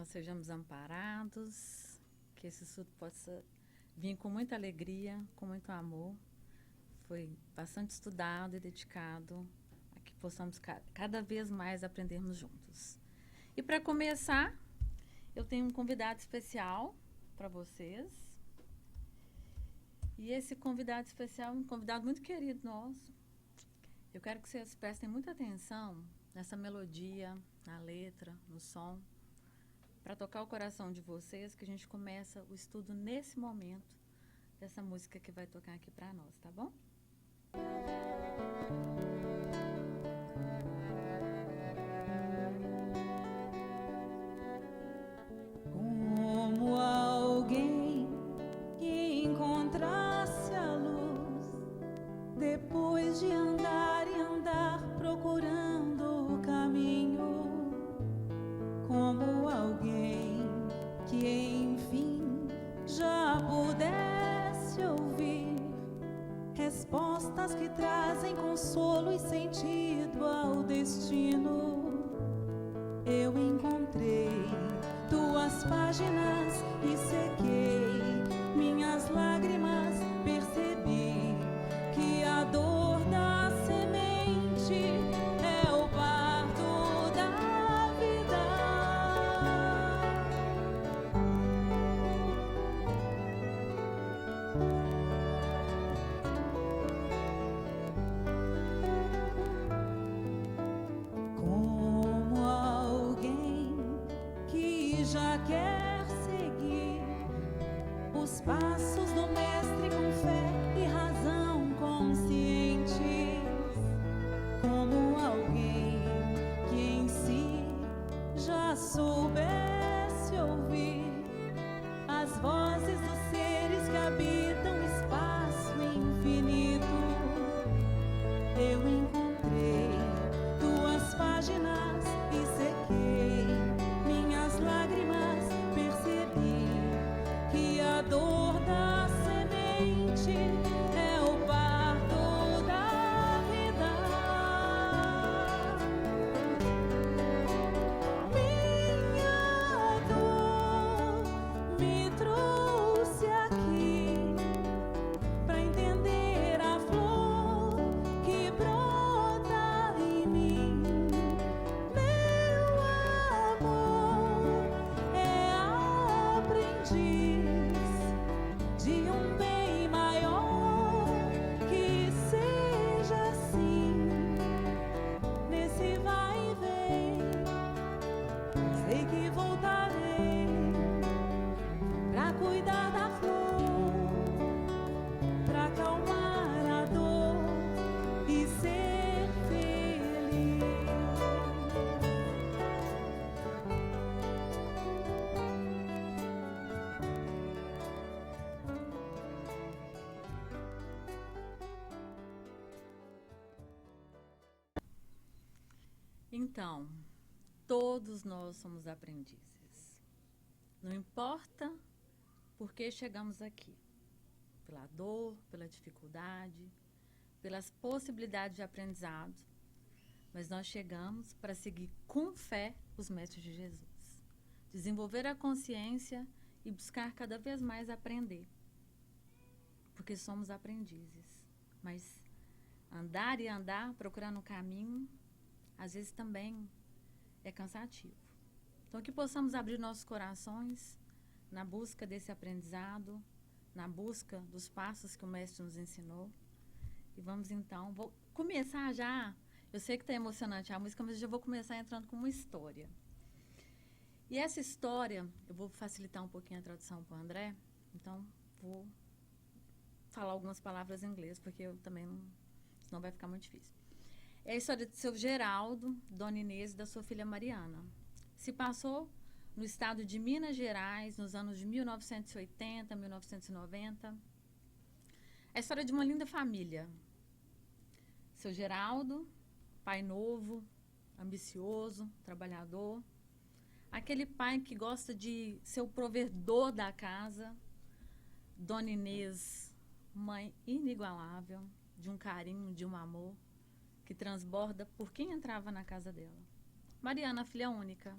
Sejamos amparados, que esse estudo possa vir com muita alegria, com muito amor. Foi bastante estudado e dedicado a que possamos cada vez mais aprendermos juntos. E para começar, eu tenho um convidado especial para vocês. E esse convidado especial é um convidado muito querido nosso. Eu quero que vocês prestem muita atenção nessa melodia, na letra, no som, para tocar o coração de vocês, que a gente começa o estudo nesse momento dessa música que vai tocar aqui para nós, tá bom? Como alguém que encontrasse a luz, depois de andar e andar procurando o caminho, como alguém que enfim já pudesse ouvir respostas que trazem consolo e sentido ao destino. Eu encontrei tuas páginas e sequei minhas lágrimas, percebi que a dor da semente é o parto da vida. Como alguém que já quer seguir os passos do mestre com fé e razão conscientes, como alguém que em si já soubesse ouvir as vozes dos seres que habitam o espaço infinito. Eu encontrei tuas páginas e sequei minhas lágrimas, percebi que a dor da semente é o parto da vida. Minha dor me trouxe aqui pra entender a flor que brota em mim. Meu amor é aprendiz de um bem maior, que seja assim nesse vai e vem. Sei que voltarei pra cuidar da flor, pra acalmar a dor e ser feliz. Então, todos nós somos aprendizes. Não importa por que chegamos aqui. Pela dor, pela dificuldade, pelas possibilidades de aprendizado. Mas nós chegamos para seguir com fé os mestres de Jesus. Desenvolver a consciência e buscar cada vez mais aprender. Porque somos aprendizes. Mas andar e andar, procurando o caminho, às vezes também é cansativo. Então, que possamos abrir nossos corações na busca desse aprendizado, na busca dos passos que o Mestre nos ensinou. E vamos então, vou começar já, eu sei que está emocionante a música, mas eu já vou começar entrando com uma história. E essa história, eu vou facilitar um pouquinho a tradução para o André, então vou falar algumas palavras em inglês, porque eu também não, senão vai ficar muito difícil. É a história de seu Geraldo, Dona Inês e da sua filha Mariana. Se passou no estado de Minas Gerais, nos anos de 1980, 1990. a história de uma linda família. Seu Geraldo, pai novo, ambicioso, trabalhador. Aquele pai que gosta de ser o provedor da casa. Dona Inês, mãe inigualável, de um carinho, de um amor, que transborda por quem entrava na casa dela. Mariana, filha única.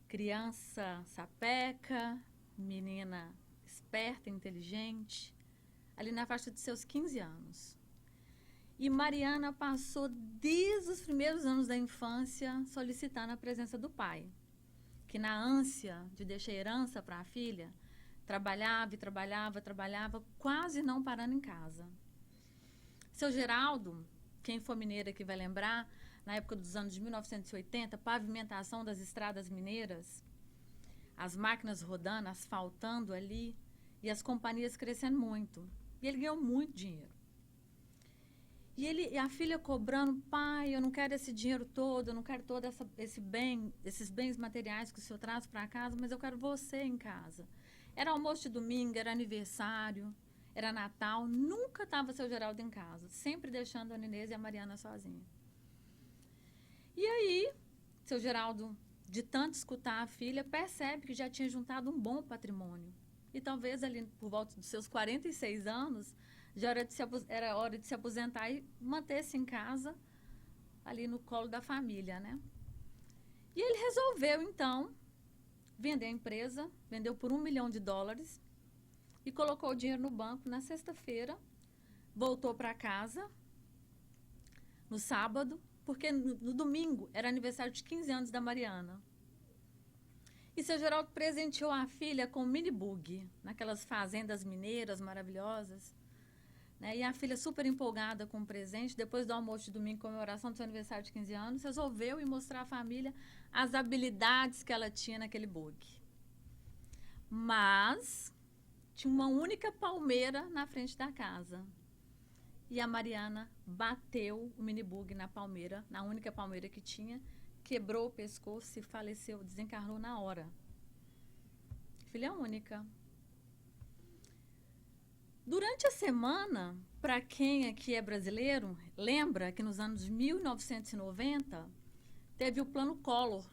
Criança sapeca, menina esperta, inteligente, ali na faixa de seus 15 anos. E Mariana passou desde os primeiros anos da infância solicitando a presença do pai, que na ânsia de deixar herança para a filha, trabalhava e trabalhava, quase não parando em casa. Seu Geraldo, quem for mineira que vai lembrar, na época dos anos de 1980, pavimentação das estradas mineiras, as máquinas rodando, asfaltando ali, e as companhias crescendo muito. E ele ganhou muito dinheiro. E a filha cobrando, pai, eu não quero esse dinheiro todo, eu não quero todo esses bens materiais que o senhor traz para casa, mas eu quero você em casa. Era almoço de domingo, era aniversário, era Natal, nunca estava seu Geraldo em casa, sempre deixando a Inês e a Mariana sozinha. E aí, seu Geraldo, de tanto escutar a filha, percebe que já tinha juntado um bom patrimônio. E talvez ali por volta dos seus 46 anos, já era hora de se aposentar e manter-se em casa, ali no colo da família, né? E ele resolveu, então, vender a empresa, vendeu por $1 milhão e colocou o dinheiro no banco na sexta-feira, voltou para casa no sábado, porque no domingo era aniversário de 15 anos da Mariana. E seu Geraldo presenteou a filha com um mini bug, naquelas fazendas mineiras maravilhosas. Né? E a filha, super empolgada com o presente, depois do almoço de domingo, comemoração do seu aniversário de 15 anos, resolveu ir mostrar à família as habilidades que ela tinha naquele bug. Mas tinha uma única palmeira na frente da casa. E a Mariana bateu o mini bug na palmeira, na única palmeira que tinha, quebrou o pescoço e faleceu, desencarnou na hora. Filha única. Durante a semana, para quem aqui é brasileiro, lembra que nos anos 1990 teve o Plano Collor.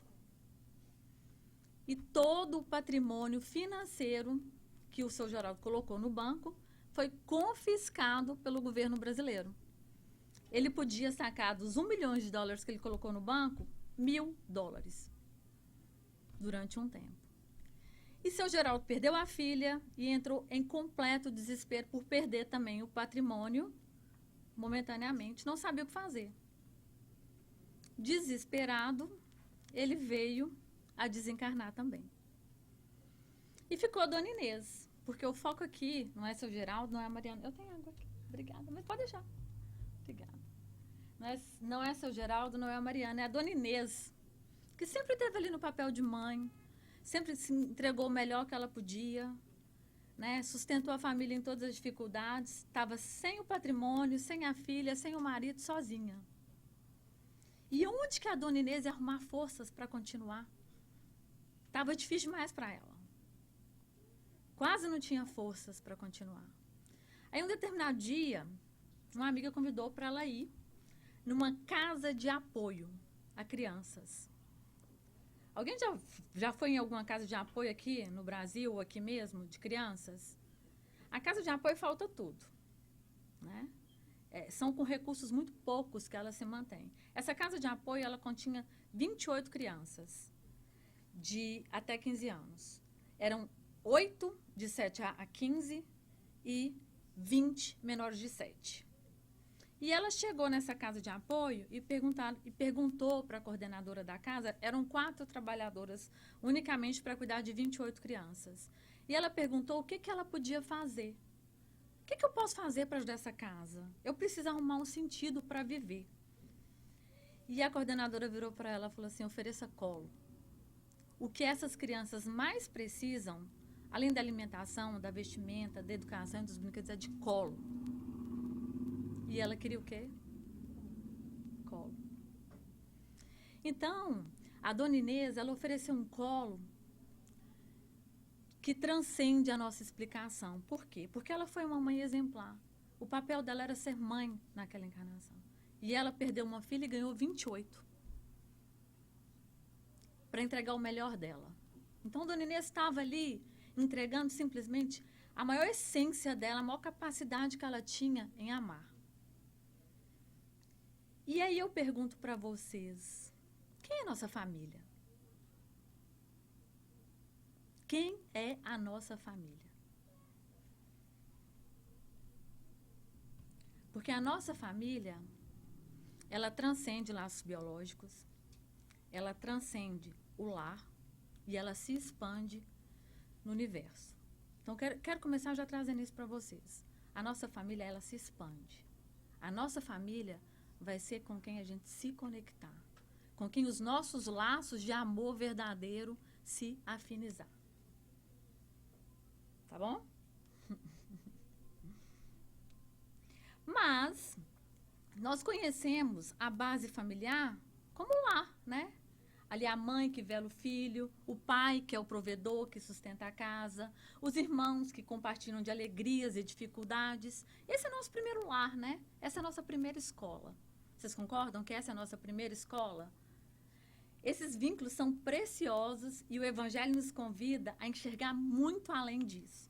E todo o patrimônio financeiro que o seu Geraldo colocou no banco foi confiscado pelo governo brasileiro. Ele podia sacar dos $1 milhão que ele colocou no banco, $1.000 durante um tempo. E seu Geraldo perdeu a filha e entrou em completo desespero por perder também o patrimônio momentaneamente, não sabia o que fazer. Desesperado, ele veio a desencarnar também. E ficou a Dona Inês, porque o foco aqui não é seu Geraldo, não é a Mariana. Eu tenho água aqui, obrigada, mas pode deixar. Obrigada. Não é seu Geraldo, não é a Mariana, é a Dona Inês, que sempre esteve ali no papel de mãe, sempre se entregou o melhor que ela podia, né? Sustentou a família em todas as dificuldades, estava sem o patrimônio, sem a filha, sem o marido, sozinha. E onde que a Dona Inês ia arrumar forças para continuar? Estava difícil demais para ela. Quase não tinha forças para continuar. Aí, um determinado dia, uma amiga convidou para ela ir numa casa de apoio a crianças. Alguém já foi em alguma casa de apoio aqui no Brasil, ou aqui mesmo, de crianças? A casa de apoio falta tudo, né? São com recursos muito poucos que ela se mantém. Essa casa de apoio, ela continha 28 crianças de até 15 anos. Eram 8 de 7 a 15 e 20 menores de 7. E ela chegou nessa casa de apoio e perguntou para a coordenadora da casa, eram 4 trabalhadoras unicamente para cuidar de 28 crianças. E ela perguntou o que ela podia fazer. O que eu posso fazer para ajudar essa casa? Eu preciso arrumar um sentido para viver. E a coordenadora virou para ela e falou assim, ofereça colo. O que essas crianças mais precisam, além da alimentação, da vestimenta, da educação e dos brinquedos, é de colo. E ela queria o quê? Colo. Então, a Dona Inês, ela ofereceu um colo que transcende a nossa explicação. Por quê? Porque ela foi uma mãe exemplar. O papel dela era ser mãe naquela encarnação. E ela perdeu uma filha e ganhou 28 para entregar o melhor dela. Então, Dona Inês estava ali entregando simplesmente a maior essência dela, a maior capacidade que ela tinha em amar. E aí eu pergunto para vocês, quem é a nossa família? Quem é a nossa família? Porque a nossa família, ela transcende laços biológicos, ela transcende o lar e ela se expande no universo. Então, quero começar já trazendo isso para vocês. A nossa família, ela se expande. A nossa família vai ser com quem a gente se conectar, com quem os nossos laços de amor verdadeiro se afinizar. Tá bom? Mas nós conhecemos a base familiar como lar, né? Ali a mãe que vela o filho, o pai que é o provedor, que sustenta a casa, os irmãos que compartilham de alegrias e dificuldades. Esse é o nosso primeiro lar, né? Essa é a nossa primeira escola. Vocês concordam que essa é a nossa primeira escola? Esses vínculos são preciosos e o Evangelho nos convida a enxergar muito além disso.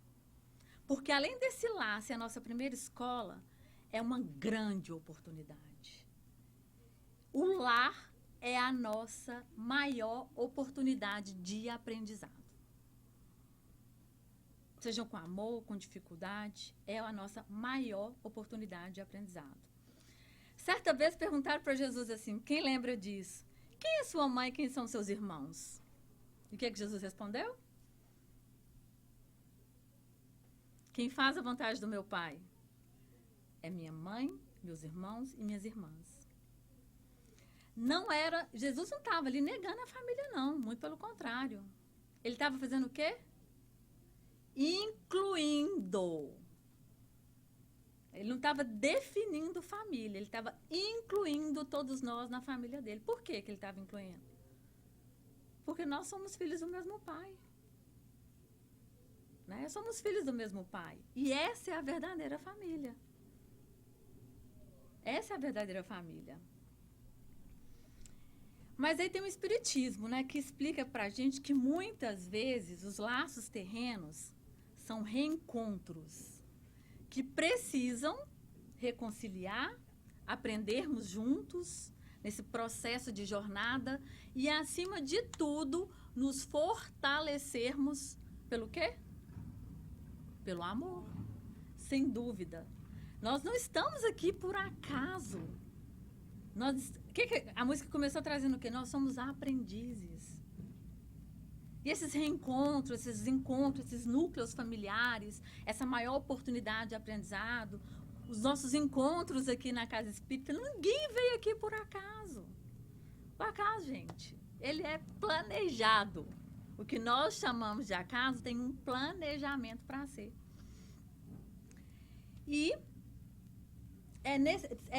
Porque além desse lar ser a nossa primeira escola, é uma grande oportunidade. O lar é a nossa maior oportunidade de aprendizado. Sejam com amor, com dificuldade, é a nossa maior oportunidade de aprendizado. Certa vez perguntaram para Jesus assim, quem lembra disso? Quem é sua mãe e quem são seus irmãos? E o que Jesus respondeu? Quem faz a vontade do meu Pai é minha mãe, meus irmãos e minhas irmãs. Não era, Jesus não estava ali negando a família, não, muito pelo contrário. Ele estava fazendo o quê? Incluindo. Ele não estava definindo família, ele estava incluindo todos nós na família dele. Por que ele estava incluindo? Porque nós somos filhos do mesmo pai. Né? Somos filhos do mesmo pai. E essa é a verdadeira família. Essa é a verdadeira família. Mas aí tem o espiritismo, né, que explica pra gente que muitas vezes os laços terrenos são reencontros que precisam reconciliar, aprendermos juntos nesse processo de jornada e, acima de tudo, nos fortalecermos pelo quê? Pelo amor, sem dúvida. Nós não estamos aqui por acaso. A música começou trazendo o quê? Nós somos aprendizes. E esses reencontros, esses encontros, esses núcleos familiares, essa maior oportunidade de aprendizado, os nossos encontros aqui na Casa Espírita, ninguém veio aqui por acaso. Por acaso, gente. Ele é planejado. O que nós chamamos de acaso tem um planejamento para ser. E é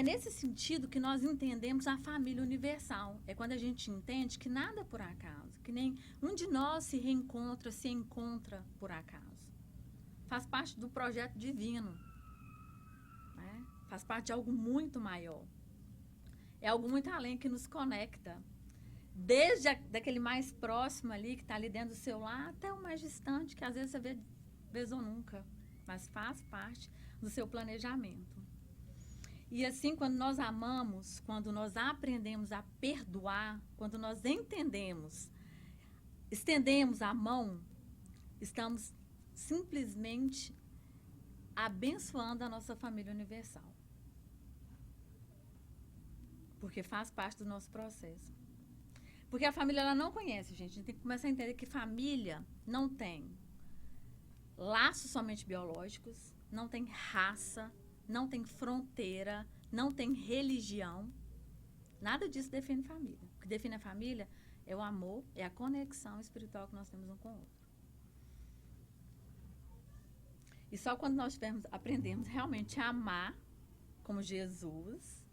nesse sentido que nós entendemos a família universal. É quando a gente entende que nada é por acaso, que nem um de nós se reencontra, se encontra por acaso. Faz parte do projeto divino. Né? Faz parte de algo muito maior. É algo muito além que nos conecta. Desde daquele mais próximo ali, que está ali dentro do seu lar, até o mais distante, que às vezes você vê vez ou nunca. Mas faz parte do seu planejamento. E assim, quando nós amamos, quando nós aprendemos a perdoar, quando nós entendemos, estendemos a mão, estamos simplesmente abençoando a nossa família universal. Porque faz parte do nosso processo. Porque a família, ela não conhece, gente. A gente tem que começar a entender que família não tem laços somente biológicos, não tem raça, não tem fronteira, não tem religião. Nada disso define família. O que define a família é o amor, é a conexão espiritual que nós temos um com o outro. E só quando nós aprendemos realmente a amar, como Jesus,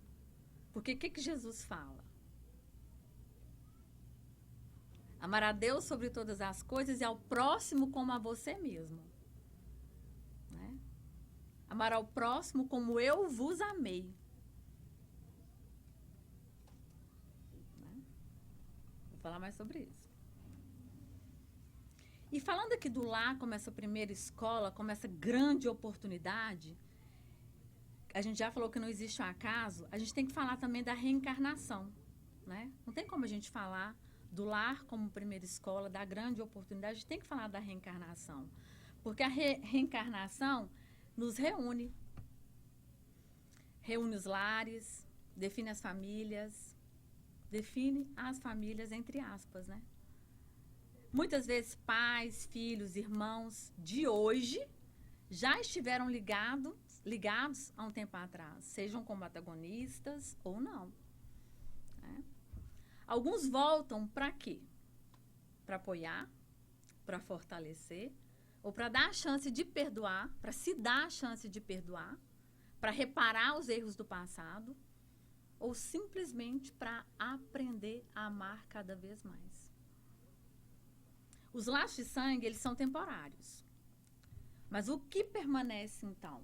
porque o que Jesus fala? Amar a Deus sobre todas as coisas e ao próximo como a você mesmo. Né? Amar ao próximo como eu vos amei. Né? Vou falar mais sobre isso. E falando aqui do lar como essa primeira escola, como essa grande oportunidade, a gente já falou que não existe um acaso, a gente tem que falar também da reencarnação. Né? Não tem como a gente falar do lar como primeira escola, da grande oportunidade, a gente tem que falar da reencarnação. Porque a reencarnação nos reúne. Reúne os lares, define as famílias, entre aspas, né? Muitas vezes pais, filhos, irmãos de hoje já estiveram ligados há um tempo atrás, sejam como antagonistas ou não. Né? Alguns voltam para quê? Para apoiar, para fortalecer, ou para dar a chance de perdoar, para se dar a chance de perdoar, para reparar os erros do passado, ou simplesmente para aprender a amar cada vez mais. Os laços de sangue, eles são temporários. Mas o que permanece, então?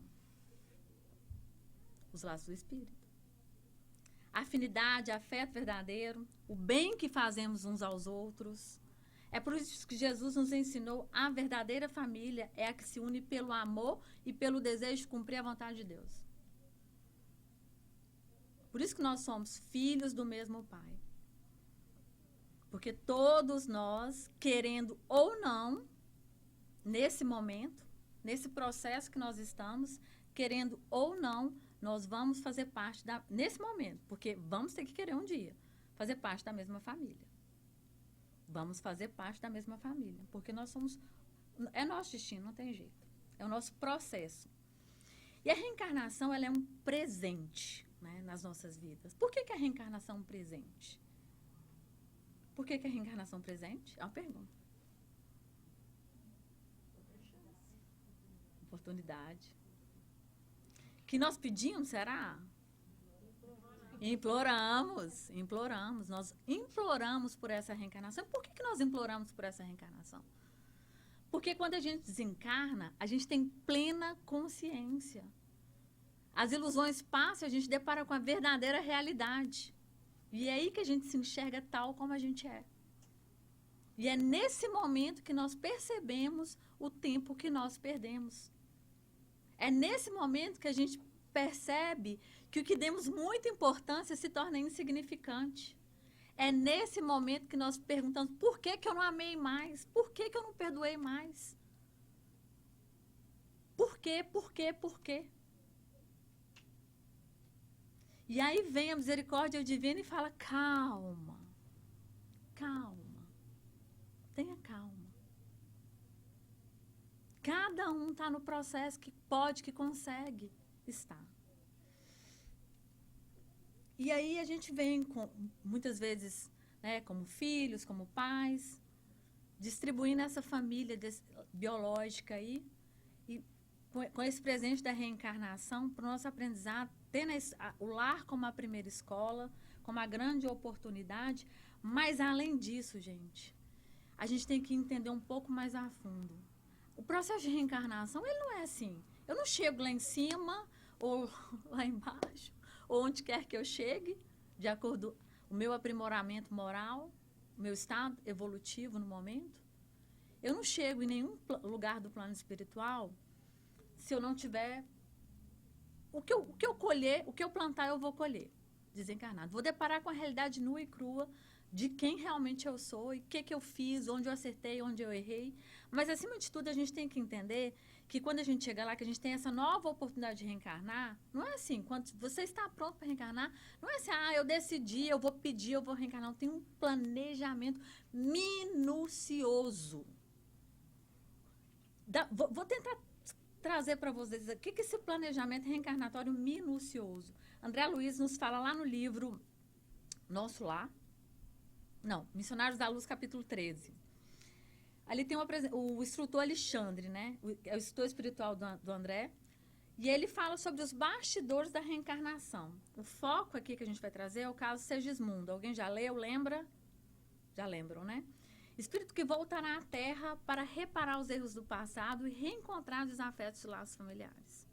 Os laços do espírito. A afinidade, afeto verdadeiro, o bem que fazemos uns aos outros. É por isso que Jesus nos ensinou a verdadeira família é a que se une pelo amor e pelo desejo de cumprir a vontade de Deus. Por isso que nós somos filhos do mesmo Pai. Porque todos nós, querendo ou não, nesse momento, nesse processo que nós estamos, querendo ou não, nós vamos fazer parte nesse momento, porque vamos ter que querer um dia, fazer parte da mesma família. Vamos fazer parte da mesma família, porque nós somos, é nosso destino, não tem jeito. É o nosso processo. E a reencarnação, ela é um presente, né, nas nossas vidas. Por que a reencarnação é um presente? Por que a reencarnação é um presente? É uma pergunta. Oportunidade. Que nós pedimos, será? Imploramos. Nós imploramos por essa reencarnação. Por que nós imploramos por essa reencarnação? Porque quando a gente desencarna, a gente tem plena consciência. As ilusões passam e a gente depara com a verdadeira realidade. E é aí que a gente se enxerga tal como a gente é. E é nesse momento que nós percebemos o tempo que nós perdemos. É nesse momento que a gente percebe que o que demos muita importância se torna insignificante. É nesse momento que nós perguntamos, por que eu não amei mais? Por que eu não perdoei mais? Por quê? E aí vem a misericórdia divina e fala, calma, tenha calma. Cada um está no processo que pode, que consegue estar. E aí a gente vem, muitas vezes, né, como filhos, como pais, distribuindo essa família biológica aí, e com esse presente da reencarnação, para o nosso aprendizado, tendo o lar como a primeira escola, como a grande oportunidade, mas além disso, gente, a gente tem que entender um pouco mais a fundo. O processo de reencarnação, ele não é assim. Eu não chego lá em cima, ou lá embaixo, ou onde quer que eu chegue, de acordo com o meu aprimoramento moral, o meu estado evolutivo no momento. Eu não chego em nenhum lugar do plano espiritual se eu não tiver... O que eu colher, o que eu plantar, eu vou colher, desencarnado. Vou deparar com a realidade nua e crua de quem realmente eu sou e o que eu fiz, onde eu acertei, onde eu errei. Mas, acima de tudo, a gente tem que entender que quando a gente chega lá, que a gente tem essa nova oportunidade de reencarnar, não é assim, quando você está pronto para reencarnar, não é assim, eu decidi, eu vou pedir, eu vou reencarnar. Tem um planejamento minucioso. Vou tentar trazer para vocês o que é esse planejamento reencarnatório minucioso. André Luiz nos fala lá no livro Nosso Lar, Missionários da Luz, capítulo 13. Ali tem o instrutor Alexandre, né? É o instrutor espiritual do André, e ele fala sobre os bastidores da reencarnação. O foco aqui que a gente vai trazer é o caso Segismundo. Alguém já leu, lembra? Já lembram, né? Espírito que voltará à Terra para reparar os erros do passado e reencontrar os afetos e laços familiares.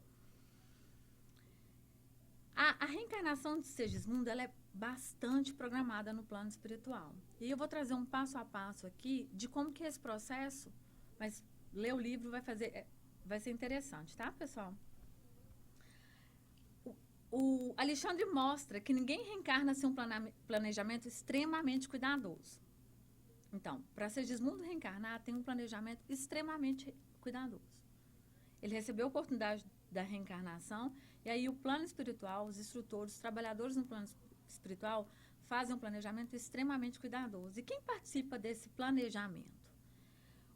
A reencarnação de Segismundo, ela é bastante programada no plano espiritual. E eu vou trazer um passo a passo aqui de como que é esse processo, mas ler o livro vai ser interessante, tá, pessoal? O Alexandre mostra que ninguém reencarna sem um planejamento extremamente cuidadoso. Então, para Segismundo reencarnar, tem um planejamento extremamente cuidadoso. Ele recebeu a oportunidade da reencarnação, e aí o plano espiritual, os instrutores, os trabalhadores no plano espiritual fazem um planejamento extremamente cuidadoso. E quem participa desse planejamento?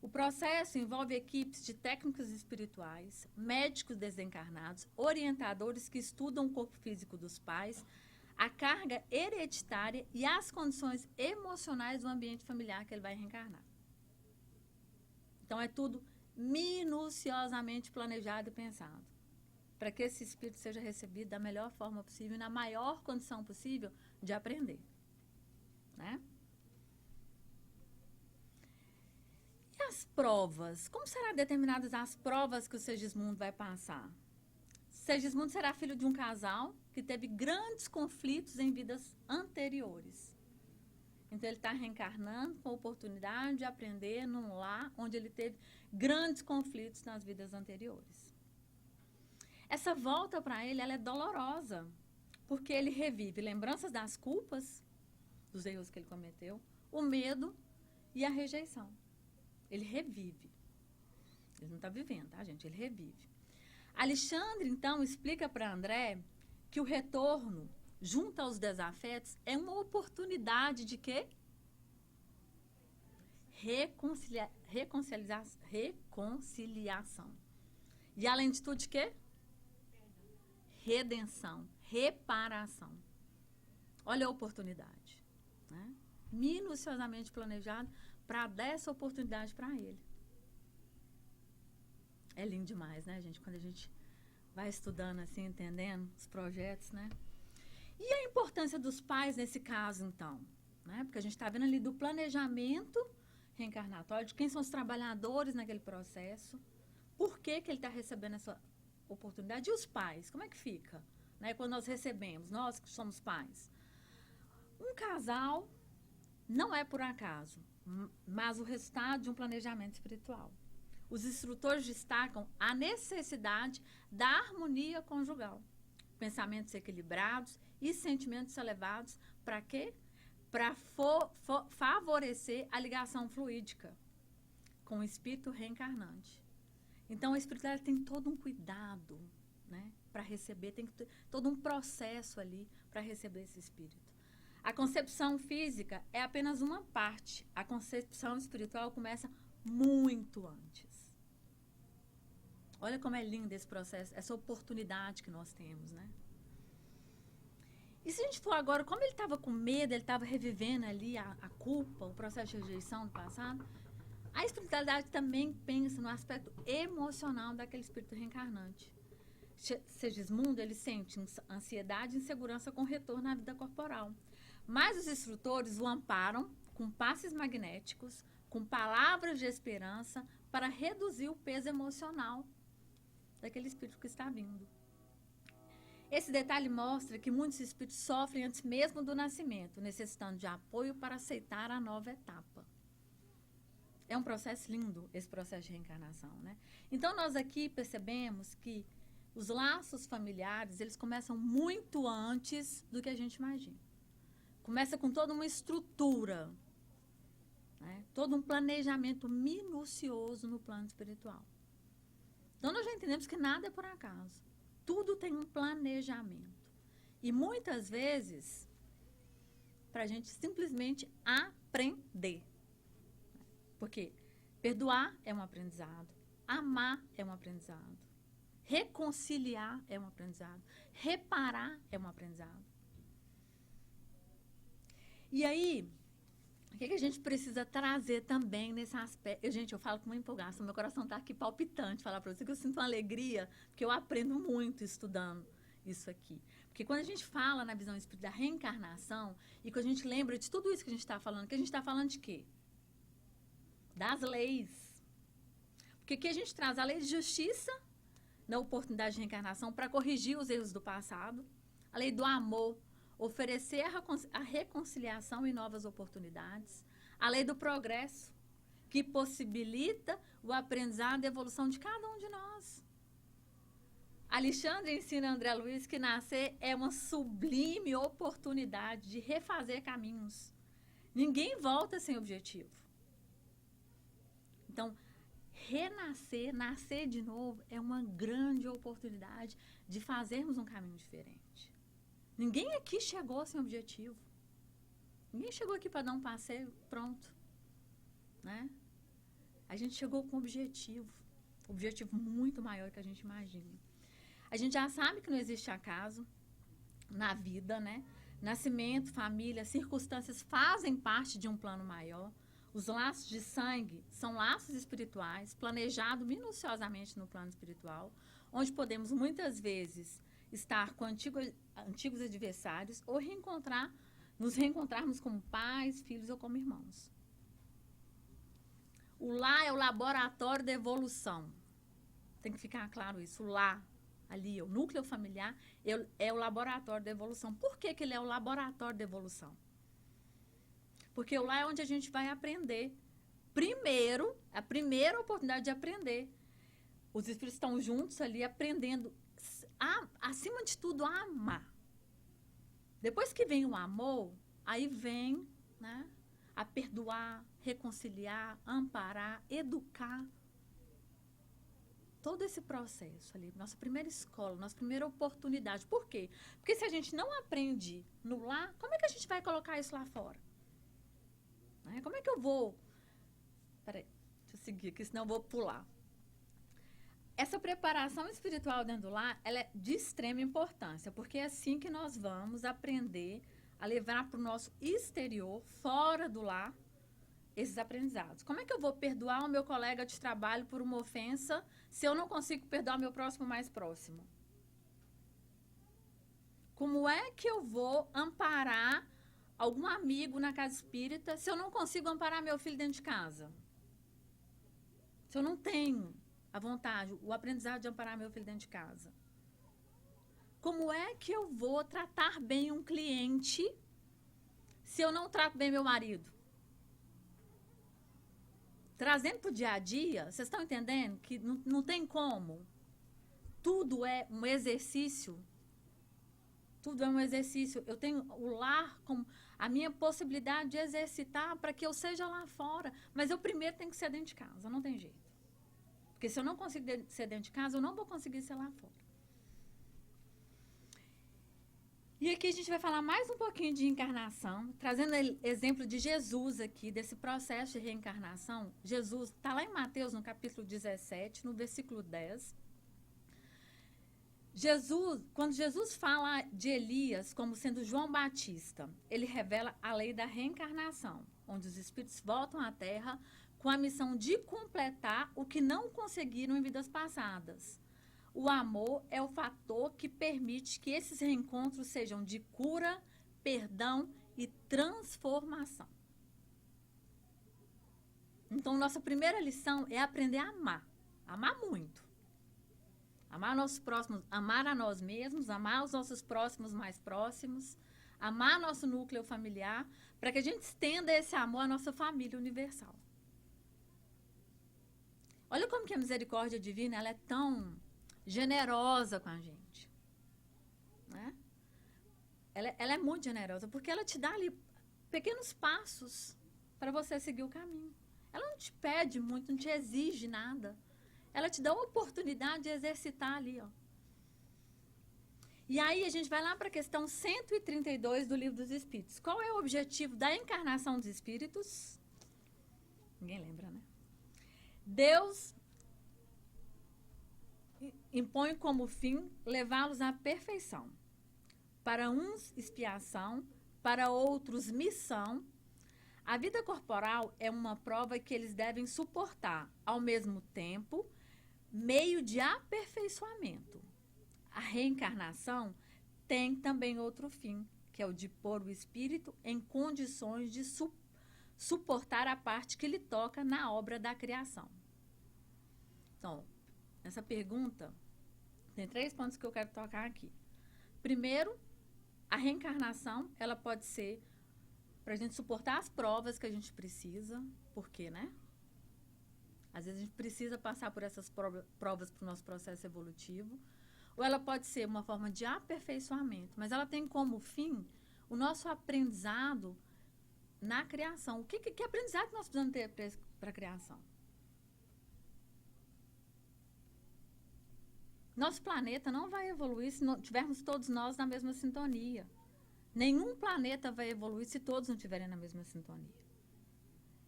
O processo envolve equipes de técnicos espirituais, médicos desencarnados, orientadores que estudam o corpo físico dos pais, a carga hereditária e as condições emocionais do ambiente familiar que ele vai reencarnar. Então, é tudo minuciosamente planejado e pensado, para que esse espírito seja recebido da melhor forma possível e na maior condição possível de aprender, né? E as provas? Como serão determinadas as provas que o Segismundo vai passar? Segismundo será filho de um casal que teve grandes conflitos em vidas anteriores. Então, ele está reencarnando com a oportunidade de aprender num lar onde ele teve grandes conflitos nas vidas anteriores. Essa volta para ele, ela é dolorosa, porque ele revive lembranças das culpas, dos erros que ele cometeu, o medo e a rejeição. Ele revive. Ele não está vivendo, tá, gente? Ele revive. Alexandre, então, explica para André que o retorno junto aos desafetos é uma oportunidade de quê? Reconciliação. E, além de tudo, de quê? Redenção, reparação. Olha a oportunidade, né? Minuciosamente planejado para dar essa oportunidade para ele. É lindo demais, né, gente? Quando a gente vai estudando assim, entendendo os projetos, né? E a importância dos pais nesse caso, então? Né? Porque a gente está vendo ali do planejamento reencarnatório, de quem são os trabalhadores naquele processo, por que ele está recebendo essa oportunidade. E os pais, como é que fica? Né? Quando nós recebemos, nós que somos pais. Um casal não é por acaso, mas o resultado de um planejamento espiritual. Os instrutores destacam a necessidade da harmonia conjugal, pensamentos equilibrados e sentimentos elevados. Para quê? Para favorecer a ligação fluídica com o espírito reencarnante. Então, a espiritualidade tem todo um cuidado, né, para receber, tem todo um processo ali para receber esse espírito. A concepção física é apenas uma parte. A concepção espiritual começa muito antes. Olha como é lindo esse processo, essa oportunidade que nós temos, né? E se a gente for agora, como ele estava com medo, ele estava revivendo ali a culpa, o processo de rejeição do passado, a espiritualidade também pensa no aspecto emocional daquele espírito reencarnante. Segismundo, ele sente ansiedade e insegurança com o retorno à vida corporal. Mas os instrutores o amparam com passes magnéticos, com palavras de esperança, para reduzir o peso emocional daquele espírito que está vindo. Esse detalhe mostra que muitos espíritos sofrem antes mesmo do nascimento, necessitando de apoio para aceitar a nova etapa. É um processo lindo, esse processo de reencarnação, né? Então, nós aqui percebemos que os laços familiares, eles começam muito antes do que a gente imagina. Começa com toda uma estrutura, né? Todo um planejamento minucioso no plano espiritual. Então, nós já entendemos que nada é por acaso. Tudo tem um planejamento. E, muitas vezes, para a gente simplesmente aprender. Porque perdoar é um aprendizado, amar é um aprendizado, reconciliar é um aprendizado, reparar é um aprendizado. E aí, o que a gente precisa trazer também nesse aspecto? Gente, eu falo com uma empolgação, meu coração está aqui palpitante, falar para você que eu sinto uma alegria, porque eu aprendo muito estudando isso aqui. Porque quando a gente fala na visão espírita da reencarnação, e quando a gente lembra de tudo isso que a gente está falando, que a gente está falando de quê? das leis. Porque aqui a gente traz a lei de justiça na oportunidade de reencarnação para corrigir os erros do passado, a lei do amor, oferecer a reconciliação e novas oportunidades, a lei do progresso, que possibilita o aprendizado e a evolução de cada um de nós. Alexandre ensina a André Luiz que nascer é uma sublime oportunidade de refazer caminhos. Ninguém volta sem objetivo. Então, renascer, nascer de novo, é uma grande oportunidade de fazermos um caminho diferente. Ninguém aqui chegou sem objetivo. Ninguém chegou aqui para dar um passeio, pronto. Né? A gente chegou com um objetivo muito maior que a gente imagina. A gente já sabe que não existe acaso na vida, né? Nascimento, família, circunstâncias fazem parte de um plano maior. Os laços de sangue são laços espirituais, planejados minuciosamente no plano espiritual, onde podemos muitas vezes estar com antigos adversários ou nos reencontrarmos como pais, filhos ou como irmãos. O lar é o laboratório da evolução. Tem que ficar claro isso. O lar, ali, o núcleo familiar, é o laboratório da evolução. Por que ele é o laboratório da evolução? Porque o lar é onde a gente vai aprender. Primeiro, a primeira oportunidade de aprender. Os espíritos estão juntos ali aprendendo, acima de tudo, a amar. Depois que vem o amor, aí vem, né, a perdoar, reconciliar, amparar, educar. Todo esse processo ali, nossa primeira escola, nossa primeira oportunidade. Por quê? Porque se a gente não aprende no lar, como é que a gente vai colocar isso lá fora? Né? Como é que eu vou... Peraí, deixa eu seguir aqui, senão eu vou pular. Essa preparação espiritual dentro do lar, ela é de extrema importância, porque é assim que nós vamos aprender a levar para o nosso exterior, fora do lar, esses aprendizados. Como é que eu vou perdoar o meu colega de trabalho por uma ofensa se eu não consigo perdoar o meu próximo mais próximo? Como é que eu vou amparar algum amigo na casa espírita se eu não consigo amparar meu filho dentro de casa? Se eu não tenho a vontade, o aprendizado de amparar meu filho dentro de casa? Como é que eu vou tratar bem um cliente se eu não trato bem meu marido? Trazendo para o dia a dia, vocês estão entendendo que não tem como? Tudo é um exercício. Tudo é um exercício. Eu tenho o lar como a minha possibilidade de exercitar para que eu seja lá fora. Mas eu primeiro tenho que ser dentro de casa, não tem jeito. Porque se eu não consigo ser dentro de casa, eu não vou conseguir ser lá fora. E aqui a gente vai falar mais um pouquinho de encarnação, trazendo exemplo de Jesus aqui, desse processo de reencarnação. Jesus está lá em Mateus, no capítulo 17, no versículo 10. Quando Jesus fala de Elias como sendo João Batista, ele revela a lei da reencarnação, onde os espíritos voltam à Terra com a missão de completar o que não conseguiram em vidas passadas. O amor é o fator que permite que esses reencontros sejam de cura, perdão e transformação. Então, nossa primeira lição é aprender a amar. Amar muito. Amar nossos próximos, amar a nós mesmos, amar os nossos próximos mais próximos, amar nosso núcleo familiar, para que a gente estenda esse amor à nossa família universal. Olha como que a misericórdia divina, ela é tão generosa com a gente, né? Ela é muito generosa, porque ela te dá ali pequenos passos para você seguir o caminho. Ela não te pede muito, não te exige nada. Ela te dá uma oportunidade de exercitar ali, ó. E aí a gente vai lá para a questão 132 do Livro dos Espíritos. Qual é o objetivo da encarnação dos espíritos? Ninguém lembra, né? Deus impõe como fim levá-los à perfeição. Para uns, expiação, para outros, missão. A vida corporal é uma prova que eles devem suportar, ao mesmo tempo, meio de aperfeiçoamento. A reencarnação tem também outro fim, que é o de pôr o espírito em condições de suportar a parte que lhe toca na obra da criação. Então, nessa pergunta, tem 3 pontos que eu quero tocar aqui. Primeiro, a reencarnação, ela pode ser para a gente suportar as provas que a gente precisa, porque, né? Às vezes a gente precisa passar por essas provas para o nosso processo evolutivo. Ou ela pode ser uma forma de aperfeiçoamento, mas ela tem como fim o nosso aprendizado na criação. Que aprendizado nós precisamos ter para a criação? Nosso planeta não vai evoluir se não tivermos todos nós na mesma sintonia. Nenhum planeta vai evoluir se todos não estiverem na mesma sintonia.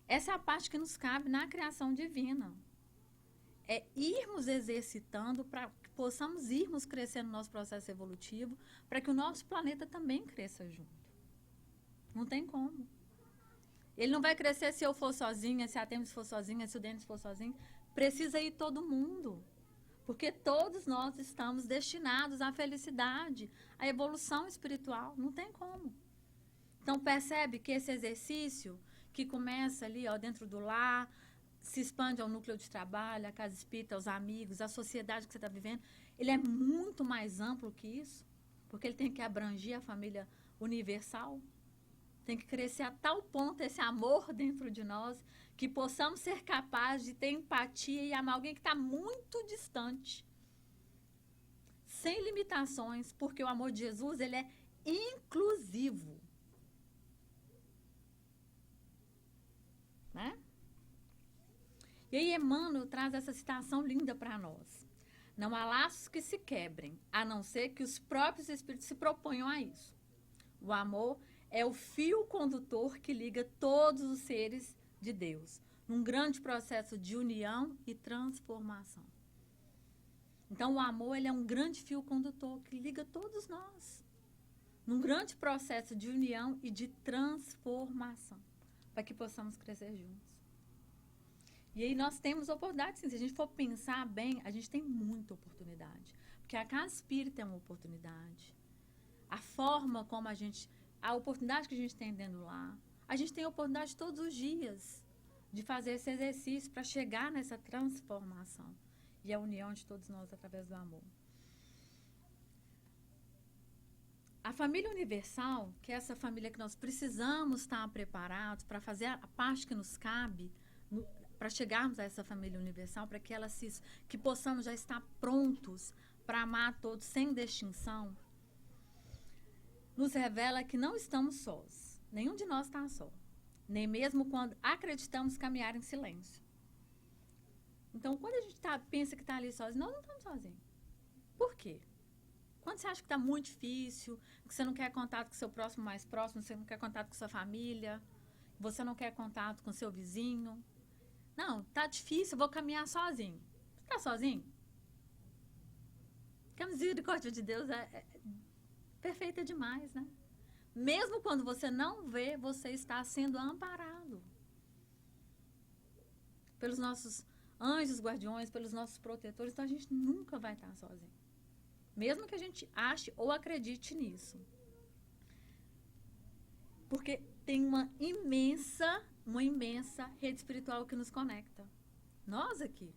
Essa é a parte que nos cabe na criação divina. É irmos exercitando para que possamos irmos crescendo no nosso processo evolutivo, para que o nosso planeta também cresça junto. Não tem como. Ele não vai crescer se eu for sozinha, se a Temis for sozinha, se o Denis for sozinho. Precisa ir todo mundo. Porque todos nós estamos destinados à felicidade, à evolução espiritual. Não tem como. Então, percebe que esse exercício que começa ali, ó, dentro do lar, se expande ao núcleo de trabalho, à casa espírita, aos amigos, à sociedade que você está vivendo, ele é muito mais amplo que isso, porque ele tem que abranger a família universal. Tem que crescer a tal ponto esse amor dentro de nós, que possamos ser capazes de ter empatia e amar alguém que está muito distante. Sem limitações, porque o amor de Jesus, ele é inclusivo. Né? E aí Emmanuel traz essa citação linda para nós. Não há laços que se quebrem, a não ser que os próprios espíritos se proponham a isso. O amor é o fio condutor que liga todos os seres de Deus, num grande processo de união e transformação. Então, o amor, ele é um grande fio condutor que liga todos nós, num grande processo de união e de transformação, para que possamos crescer juntos. E aí nós temos oportunidade, sim. Se a gente for pensar bem, a gente tem muita oportunidade, porque a casa espírita é uma oportunidade. A forma como a oportunidade que a gente tem dentro lá, a gente tem a oportunidade todos os dias de fazer esse exercício para chegar nessa transformação e a união de todos nós através do amor. A família universal, que é essa família que nós precisamos estar preparados para fazer a parte que nos cabe, para chegarmos a essa família universal, para que possamos já estar prontos para amar a todos sem distinção, nos revela que não estamos sós. Nenhum de nós está só. Nem mesmo quando acreditamos caminhar em silêncio. Então, quando a gente pensa que está ali sozinho, nós não estamos sozinhos. Por quê? Quando você acha que está muito difícil, que você não quer contato com o seu próximo mais próximo, você não quer contato com sua família, você não quer contato com seu vizinho. Não, está difícil, eu vou caminhar sozinho. Você está sozinho? Porque a misericórdia de Deus é perfeita demais, né? Mesmo quando você não vê, você está sendo amparado pelos nossos anjos guardiões, pelos nossos protetores. Então, a gente nunca vai estar sozinho. Mesmo que a gente ache ou acredite nisso. Porque tem uma imensa rede espiritual que nos conecta. Nós aqui.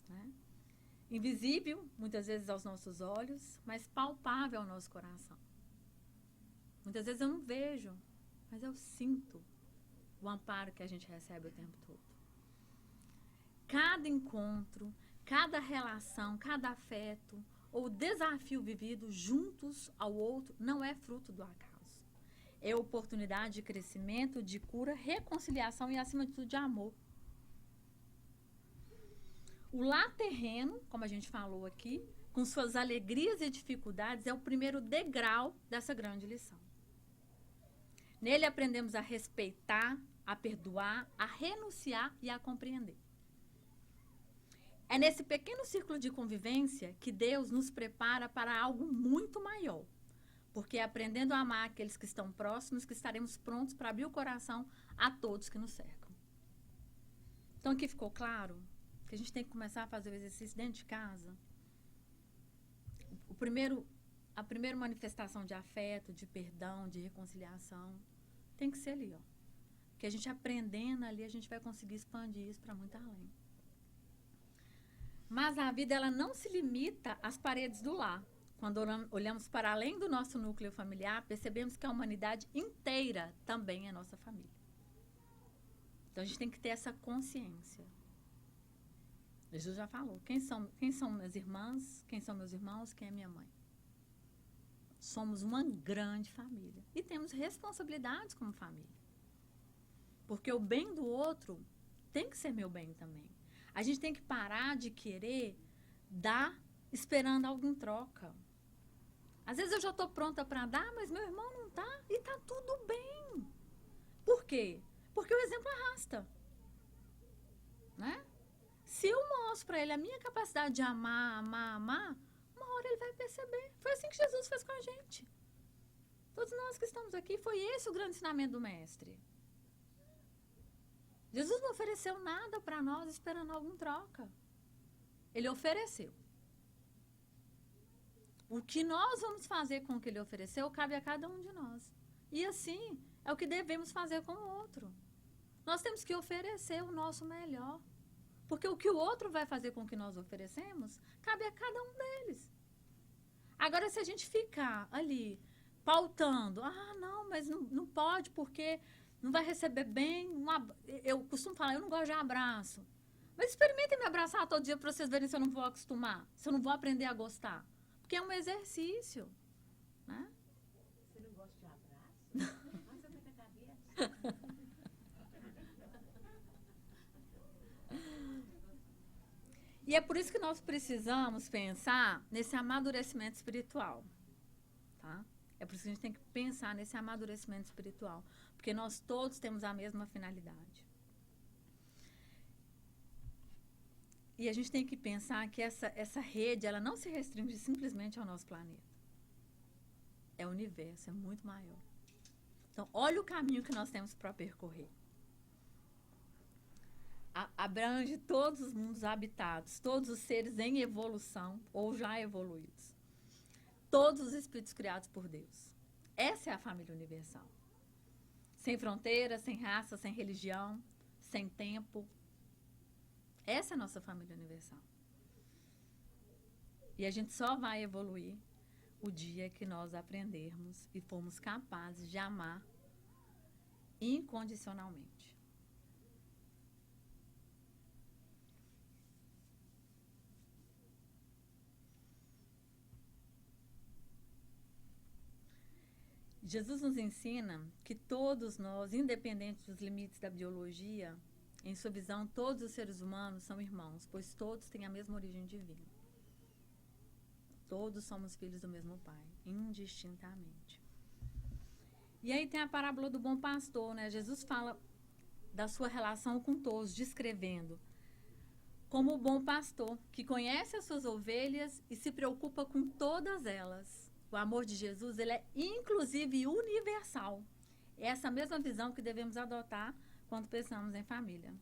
Né? Invisível, muitas vezes aos nossos olhos, mas palpável ao nosso coração. Muitas vezes eu não vejo, mas eu sinto o amparo que a gente recebe o tempo todo. Cada encontro, cada relação, cada afeto ou desafio vivido juntos ao outro não é fruto do acaso. É oportunidade de crescimento, de cura, reconciliação e, acima de tudo, de amor. O lar terreno, como a gente falou aqui, com suas alegrias e dificuldades, é o primeiro degrau dessa grande lição. Nele aprendemos a respeitar, a perdoar, a renunciar e a compreender. É nesse pequeno círculo de convivência que Deus nos prepara para algo muito maior. Porque é aprendendo a amar aqueles que estão próximos que estaremos prontos para abrir o coração a todos que nos cercam. Então, aqui ficou claro que a gente tem que começar a fazer o exercício dentro de casa. A primeira manifestação de afeto, de perdão, de reconciliação, tem que ser ali, ó. que a gente aprendendo ali, a gente vai conseguir expandir isso para muito além. Mas a vida, ela não se limita às paredes do lar. Quando olhamos para além do nosso núcleo familiar, percebemos que a humanidade inteira também é nossa família. Então, a gente tem que ter essa consciência. Jesus já falou, quem são minhas irmãs, quem são meus irmãos, quem é minha mãe. Somos uma grande família. E temos responsabilidades como família. Porque o bem do outro tem que ser meu bem também. A gente tem que parar de querer dar esperando algo em troca. Às vezes eu já estou pronta para dar, mas meu irmão não está e está tudo bem. Por quê? Porque o exemplo arrasta. Né? Se eu mostro para ele a minha capacidade de amar, uma hora ele vai perceber. Foi assim que Jesus fez com a gente. Todos nós que estamos aqui, foi esse o grande ensinamento do Mestre. Jesus não ofereceu nada para nós esperando algo em troca. Ele ofereceu. O que nós vamos fazer com o que ele ofereceu cabe a cada um de nós. E assim é o que devemos fazer com o outro. Nós temos que oferecer o nosso melhor. Porque o que o outro vai fazer com o que nós oferecemos, cabe a cada um deles. Agora, se a gente ficar ali, pautando, não, mas não pode porque não vai receber bem. Eu costumo falar, eu não gosto de abraço. Mas experimentem me abraçar todo dia para vocês verem se eu não vou acostumar, se eu não vou aprender a gostar. Porque é um exercício. Né? Você não gosta de abraço? Mas você tá com a cabeça. E é por isso que nós precisamos pensar nesse amadurecimento espiritual. Tá? É por isso que a gente tem que pensar nesse amadurecimento espiritual. Porque nós todos temos a mesma finalidade. E a gente tem que pensar que essa rede, ela não se restringe simplesmente ao nosso planeta. É o universo, é muito maior. Então, olha o caminho que nós temos para percorrer. Abrange todos os mundos habitados, todos os seres em evolução ou já evoluídos. Todos os espíritos criados por Deus. Essa é a família universal. Sem fronteiras, sem raça, sem religião, sem tempo. Essa é a nossa família universal. E a gente só vai evoluir o dia que nós aprendermos e formos capazes de amar incondicionalmente. Jesus nos ensina que todos nós, independente dos limites da biologia, em sua visão, todos os seres humanos são irmãos, pois todos têm a mesma origem divina. Todos somos filhos do mesmo Pai, indistintamente. E aí tem a parábola do bom pastor, né? Jesus fala da sua relação com todos, descrevendo como o bom pastor, que conhece as suas ovelhas e se preocupa com todas elas. O amor de Jesus, ele é inclusive universal. É essa mesma visão que devemos adotar quando pensamos em família.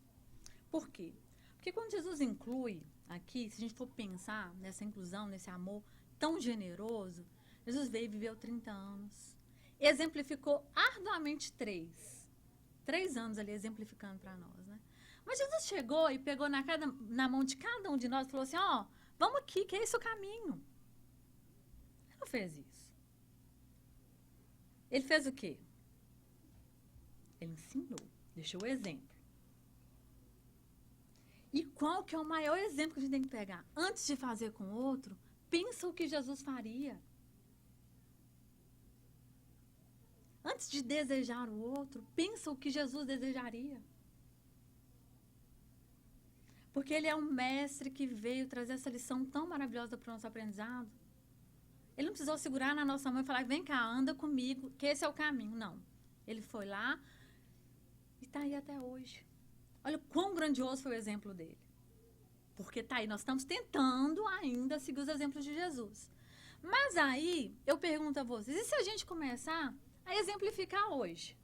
Por quê? Porque quando Jesus inclui aqui, se a gente for pensar nessa inclusão, nesse amor tão generoso, Jesus veio e viveu 30 anos. Exemplificou arduamente 3 anos ali exemplificando para nós, né? Mas Jesus chegou e pegou na mão de cada um de nós e falou assim, vamos aqui, que é esse o caminho. Ele não fez isso. Ele fez o quê? Ele ensinou, deixou o exemplo. E qual que é o maior exemplo que a gente tem que pegar? Antes de fazer com o outro, pensa o que Jesus faria. Antes de desejar o outro, pensa o que Jesus desejaria. Porque ele é um mestre que veio trazer essa lição tão maravilhosa para o nosso aprendizado. Ele não precisou segurar na nossa mão e falar, vem cá, anda comigo, que esse é o caminho. Não. Ele foi lá e está aí até hoje. Olha o quão grandioso foi o exemplo dele. Porque está aí, nós estamos tentando ainda seguir os exemplos de Jesus. Mas aí, eu pergunto a vocês, e se a gente começar a exemplificar hoje?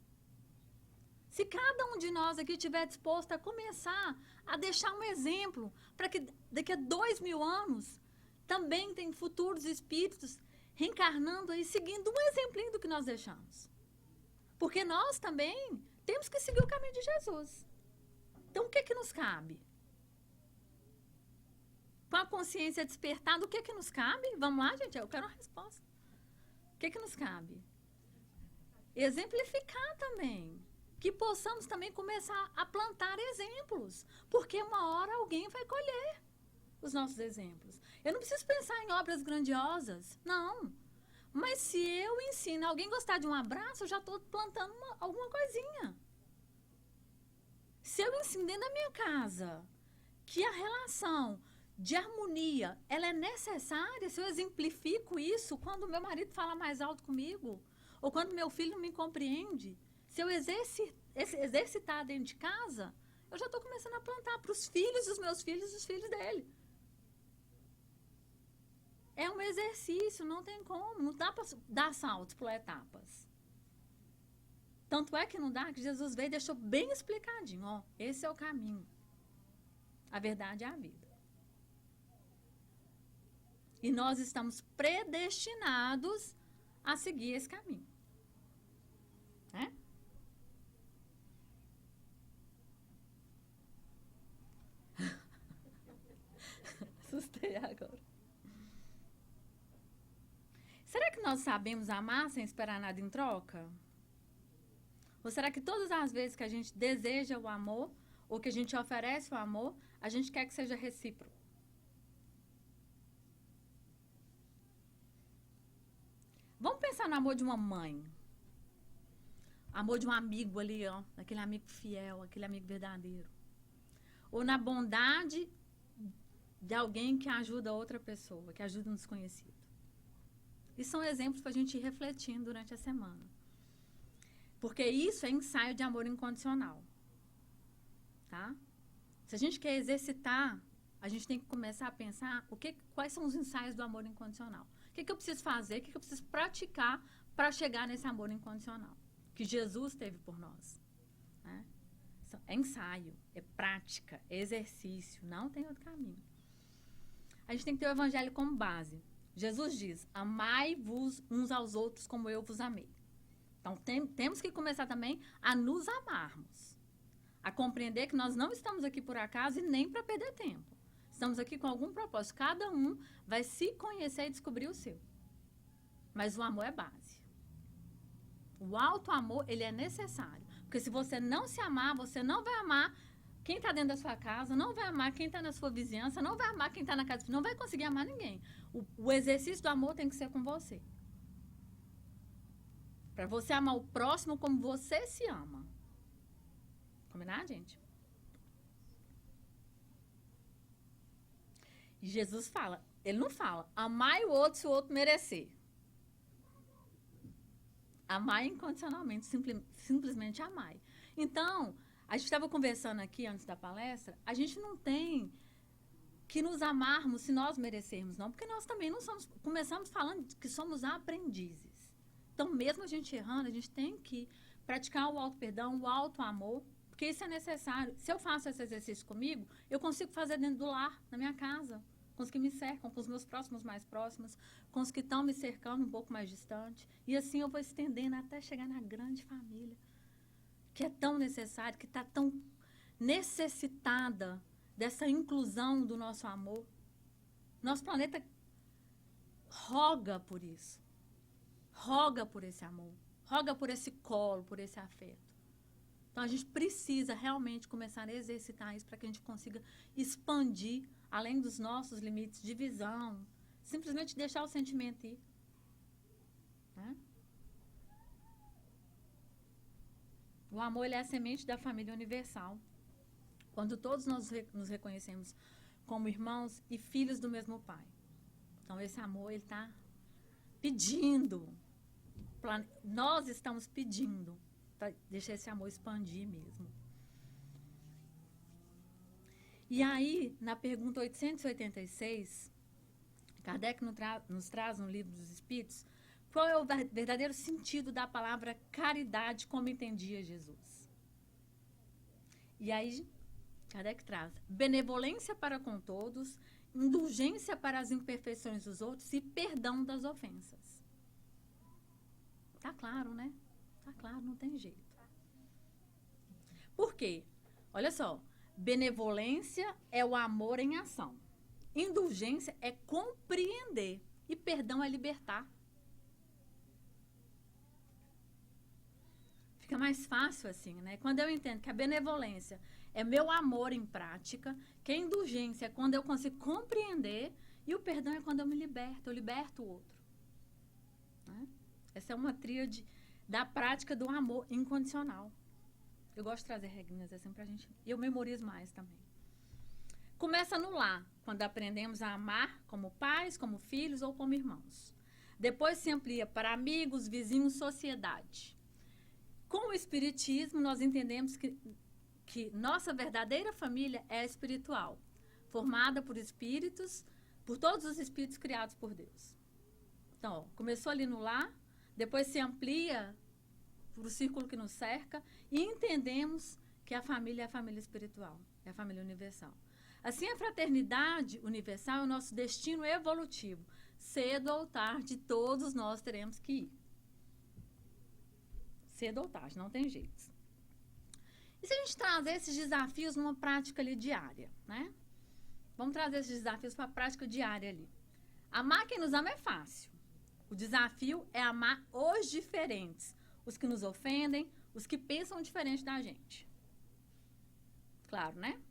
Se cada um de nós aqui estiver disposto a começar a deixar um exemplo, para que daqui a 2000 anos também tem futuros espíritos reencarnando aí, seguindo um exemplinho do que nós deixamos. Porque nós também temos que seguir o caminho de Jesus. Então, o que que nos cabe? Com a consciência despertada, o que que nos cabe? Vamos lá, gente, eu quero uma resposta. O que que nos cabe? Exemplificar também. Que possamos também começar a plantar exemplos. Porque uma hora alguém vai colher os nossos exemplos. Eu não preciso pensar em obras grandiosas, não. Mas se eu ensino alguém a gostar de um abraço, eu já estou plantando alguma coisinha. Se eu ensino dentro da minha casa que a relação de harmonia, ela é necessária, se eu exemplifico isso quando meu marido fala mais alto comigo, ou quando meu filho não me compreende, se eu exercitar dentro de casa, eu já estou começando a plantar para os filhos dos meus filhos e os filhos dele. É um exercício, não tem como, não dá para dar saltos, pular etapas. Tanto é que não dá, que Jesus veio e deixou bem explicadinho, ó, esse é o caminho. A verdade é a vida. E nós estamos predestinados a seguir esse caminho. Né? Assustei agora. Será que nós sabemos amar sem esperar nada em troca? Ou será que todas as vezes que a gente deseja o amor, ou que a gente oferece o amor, a gente quer que seja recíproco? Vamos pensar no amor de uma mãe. Amor de um amigo ali, ó, aquele amigo fiel, aquele amigo verdadeiro. Ou na bondade de alguém que ajuda outra pessoa, que ajuda um desconhecido. E são exemplos para a gente ir refletindo durante a semana. Porque isso é ensaio de amor incondicional. Tá? Se a gente quer exercitar, a gente tem que começar a pensar quais são os ensaios do amor incondicional. O que eu preciso fazer, o que eu preciso praticar para chegar nesse amor incondicional que Jesus teve por nós. Né? É ensaio, é prática, é exercício, não tem outro caminho. A gente tem que ter o evangelho como base. Jesus diz, amai-vos uns aos outros como eu vos amei. Então, temos que começar também a nos amarmos. A compreender que nós não estamos aqui por acaso e nem para perder tempo. Estamos aqui com algum propósito. Cada um vai se conhecer e descobrir o seu. Mas o amor é base. O alto amor, ele é necessário. Porque se você não se amar, você não vai amar quem está dentro da sua casa, não vai amar quem está na sua vizinhança, não vai amar quem está na casa, não vai conseguir amar ninguém. O exercício do amor tem que ser com você. Para você amar o próximo como você se ama. Combinado, gente? E Jesus fala, ele não fala, amai o outro se o outro merecer. Amai incondicionalmente, simplesmente amai. Então, a gente estava conversando aqui antes da palestra, a gente não tem que nos amarmos se nós merecermos, não, porque nós também não somos, começamos falando que somos aprendizes. Então, mesmo a gente errando, a gente tem que praticar o auto-perdão, o auto-amor, porque isso é necessário. Se eu faço esse exercício comigo, eu consigo fazer dentro do lar, na minha casa, com os que me cercam, com os meus próximos mais próximos, com os que estão me cercando um pouco mais distante. E assim eu vou estendendo até chegar na grande família, que é tão necessária, que está tão necessitada dessa inclusão do nosso amor. Nosso planeta roga por isso. Roga por esse amor. Roga por esse colo, por esse afeto. Então, a gente precisa realmente começar a exercitar isso para que a gente consiga expandir, além dos nossos limites de visão, simplesmente deixar o sentimento ir. Né? O amor, ele é a semente da família universal. Quando todos nós nos reconhecemos como irmãos e filhos do mesmo Pai. Então, esse amor, ele está pedindo. Nós estamos pedindo para deixar esse amor expandir mesmo. E aí, na pergunta 886, Kardec nos traz no Livro dos Espíritos, qual é o verdadeiro sentido da palavra caridade como entendia Jesus? E aí, Kardec traz benevolência para com todos, indulgência para as imperfeições dos outros e perdão das ofensas. Tá claro, né? Tá claro, não tem jeito. Por quê? Olha só, benevolência é o amor em ação. Indulgência é compreender. E perdão é libertar. Fica mais fácil assim, né? Quando eu entendo que a benevolência é meu amor em prática, que a indulgência é quando eu consigo compreender, e o perdão é quando eu me liberto, eu liberto o outro. Né? Essa é uma tríade da prática do amor incondicional. Eu gosto de trazer regrinhas assim pra gente, e eu memorizo mais também. Começa no lar, quando aprendemos a amar como pais, como filhos ou como irmãos. Depois se amplia para amigos, vizinhos, sociedade. Com o Espiritismo, nós entendemos que nossa verdadeira família é espiritual, formada por espíritos, por todos os espíritos criados por Deus. Então, ó, começou ali no lar, depois se amplia para o círculo que nos cerca e entendemos que a família é a família espiritual, é a família universal. Assim, a fraternidade universal é o nosso destino evolutivo. Cedo ou tarde, todos nós teremos que ir. Cedo ou tarde, não tem jeito. E se a gente trazer esses desafios numa prática ali diária, né? Vamos trazer esses desafios para a prática diária ali. Amar quem nos ama é fácil. O desafio é amar os diferentes, os que nos ofendem, os que pensam diferente da gente. Claro, né?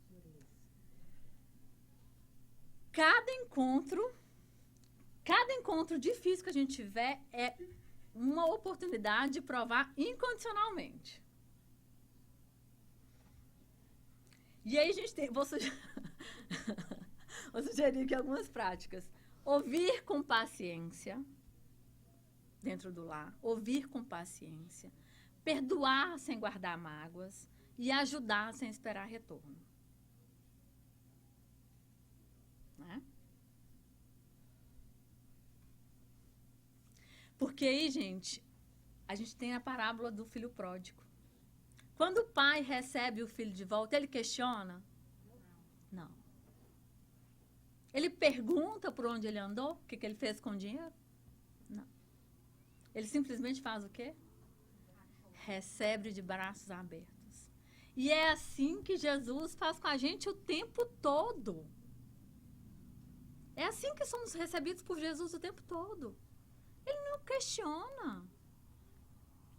Cada encontro difícil que a gente tiver é uma oportunidade de provar incondicionalmente. E aí a gente tem, vou sugerir aqui algumas práticas. Ouvir com paciência, dentro do lar, ouvir com paciência, perdoar sem guardar mágoas e ajudar sem esperar retorno. Né? Porque aí, gente, a gente tem a parábola do filho pródigo. Quando o pai recebe o filho de volta, ele questiona? Não. Ele pergunta por onde ele andou, o que ele fez com o dinheiro? Não. Ele simplesmente faz o quê? Recebe de braços abertos. E é assim que Jesus faz com a gente o tempo todo. É assim que somos recebidos por Jesus o tempo todo. Ele não questiona.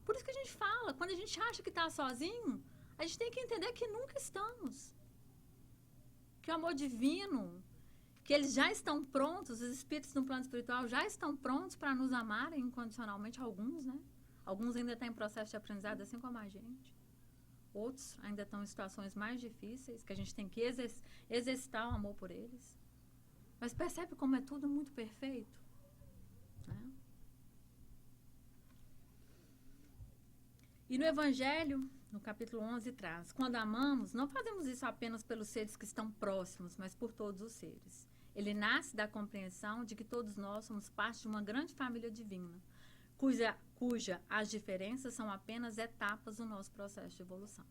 Por isso que a gente fala, quando a gente acha que está sozinho, a gente tem que entender que nunca estamos. Que o amor divino, que eles já estão prontos, os espíritos no plano espiritual já estão prontos para nos amarem incondicionalmente, alguns, né? Alguns ainda estão em processo de aprendizado, assim como a gente. Outros ainda estão em situações mais difíceis, que a gente tem que exercitar o amor por eles. Mas percebe como é tudo muito perfeito? Né? E no Evangelho, no capítulo 11, traz: quando amamos, não fazemos isso apenas pelos seres que estão próximos, mas por todos os seres. Ele nasce da compreensão de que todos nós somos parte de uma grande família divina, cuja as diferenças são apenas etapas do nosso processo de evolução.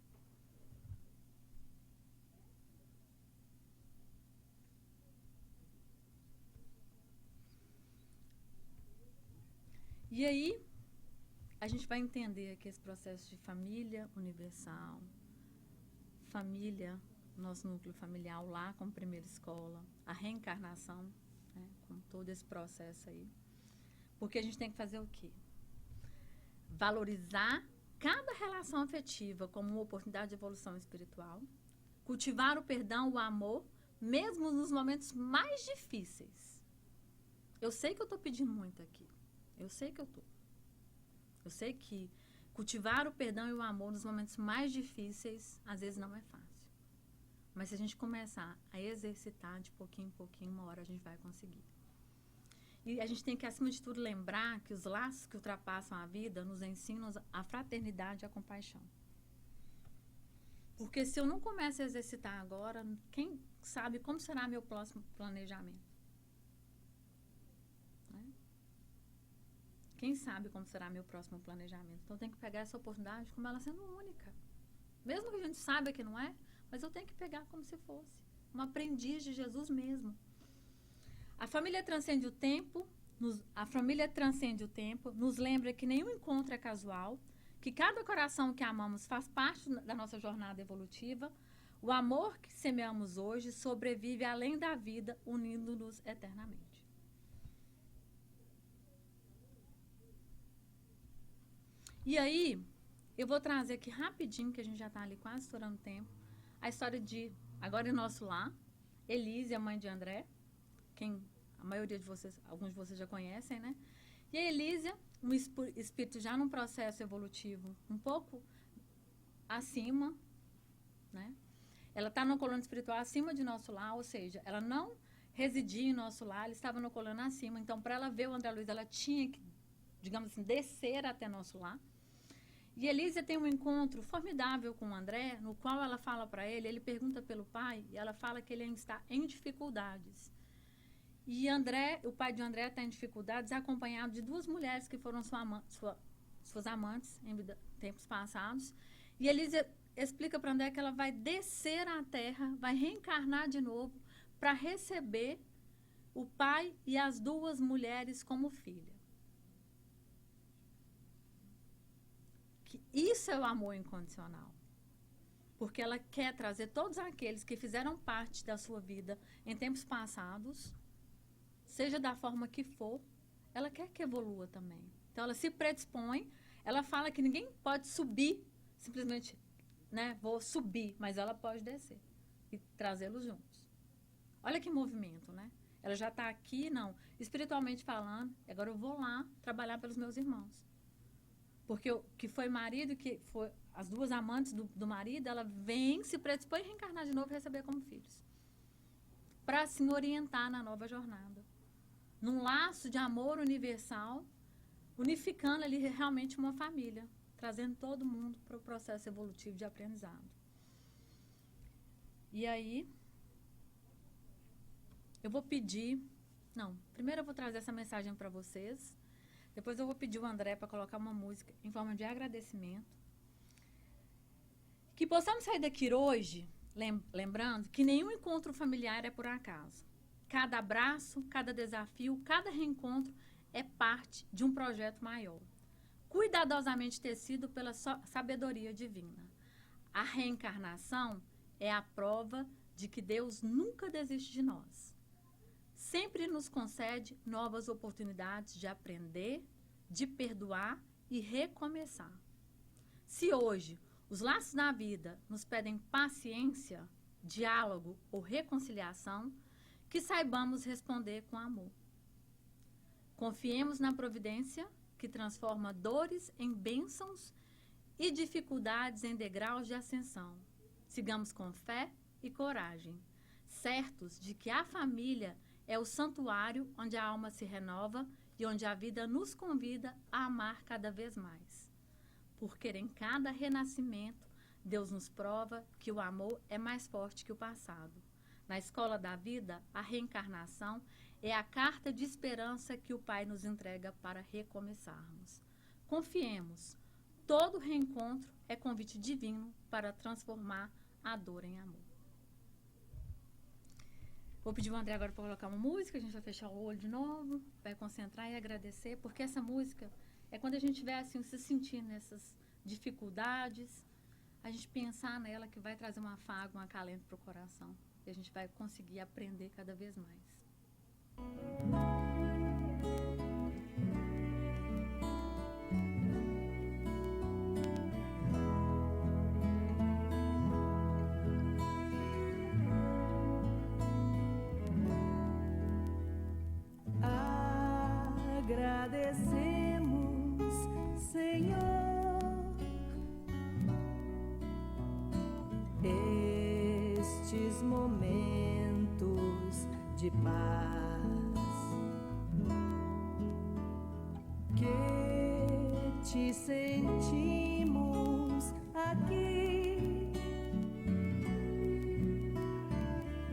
E aí, a gente vai entender aqui esse processo de família universal, família, nosso núcleo familiar lá como primeira escola, a reencarnação, né, com todo esse processo aí. Porque a gente tem que fazer o quê? Valorizar cada relação afetiva como uma oportunidade de evolução espiritual, cultivar o perdão, o amor, mesmo nos momentos mais difíceis. Eu sei que eu estou pedindo muito aqui. Eu sei que eu estou. Eu sei que cultivar o perdão e o amor nos momentos mais difíceis, às vezes não é fácil. Mas se a gente começar a exercitar de pouquinho em pouquinho, uma hora a gente vai conseguir. E a gente tem que, acima de tudo, lembrar que os laços que ultrapassam a vida nos ensinam a fraternidade e a compaixão. Porque se eu não começo a exercitar agora, quem sabe como será meu próximo planejamento? Quem sabe como será meu próximo planejamento? Então, eu tenho que pegar essa oportunidade como ela sendo única. Mesmo que a gente saiba que não é, mas eu tenho que pegar como se fosse. Uma aprendiz de Jesus mesmo. A família transcende o tempo, nos lembra que nenhum encontro é casual, que cada coração que amamos faz parte da nossa jornada evolutiva, o amor que semeamos hoje sobrevive além da vida, unindo-nos eternamente. E aí, eu vou trazer aqui rapidinho, que a gente já está ali quase estourando tempo, a história de, agora em nosso lar, Elise, a mãe de André, quem a maioria de vocês, alguns de vocês já conhecem, né? E a Elísia, um espírito já num processo evolutivo um pouco acima, né? Ela está no coluna espiritual acima de nosso lar, ou seja, ela não residia em nosso lar, ela estava no coluna acima. Então, para ela ver o André Luiz, ela tinha que, digamos assim, descer até nosso lar. E Elísia tem um encontro formidável com o André, no qual ela fala para ele pergunta pelo pai, e ela fala que ele ainda está em dificuldades. E André, o pai de André está em dificuldades, acompanhado de duas mulheres que foram suas amantes em tempos passados. E Elísia explica para André que ela vai descer à terra, vai reencarnar de novo, para receber o pai e as duas mulheres como filha. Isso é o amor incondicional. Porque ela quer trazer todos aqueles que fizeram parte da sua vida em tempos passados, seja da forma que for, ela quer que evolua também. Então, ela se predispõe, ela fala que ninguém pode subir, simplesmente, né, vou subir, mas ela pode descer e trazê-los juntos. Olha que movimento, né? Ela já está aqui, não, espiritualmente falando, agora eu vou lá trabalhar pelos meus irmãos. Porque o que foi marido, que foi as duas amantes do marido, ela vem, se predispõe a reencarnar de novo e receber como filhos. Para, assim, orientar na nova jornada. Num laço de amor universal, unificando ali realmente uma família, trazendo todo mundo para o processo evolutivo de aprendizado. E aí, eu vou pedir... Não, primeiro eu vou trazer essa mensagem para vocês. Depois eu vou pedir o André para colocar uma música em forma de agradecimento. Que possamos sair daqui hoje, lembrando que nenhum encontro familiar é por acaso. Cada abraço, cada desafio, cada reencontro é parte de um projeto maior, cuidadosamente tecido pela sabedoria divina. A reencarnação é a prova de que Deus nunca desiste de nós. Sempre nos concede novas oportunidades de aprender, de perdoar e recomeçar. Se hoje os laços da vida nos pedem paciência, diálogo ou reconciliação, que saibamos responder com amor. Confiemos na providência que transforma dores em bênçãos e dificuldades em degraus de ascensão. Sigamos com fé e coragem, certos de que a família é o santuário onde a alma se renova e onde a vida nos convida a amar cada vez mais. Porque em cada renascimento, Deus nos prova que o amor é mais forte que o passado. Na escola da vida, a reencarnação é a carta de esperança que o Pai nos entrega para recomeçarmos. Confiemos, todo reencontro é convite divino para transformar a dor em amor. Vou pedir o André agora para colocar uma música, a gente vai fechar o olho de novo, vai concentrar e agradecer, porque essa música é quando a gente estiver assim, se sentindo nessas dificuldades, a gente pensar nela que vai trazer um afago, um acalento para o coração. E a gente vai conseguir aprender cada vez mais. Agradecemos, Senhor, estes momentos de paz que te sentimos aqui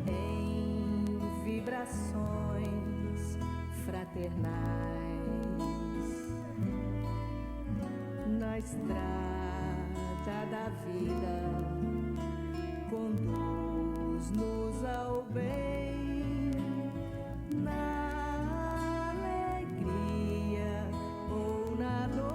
em vibrações fraternais. Na estrada da vida, conduz-nos ao bem, na alegria ou na dor.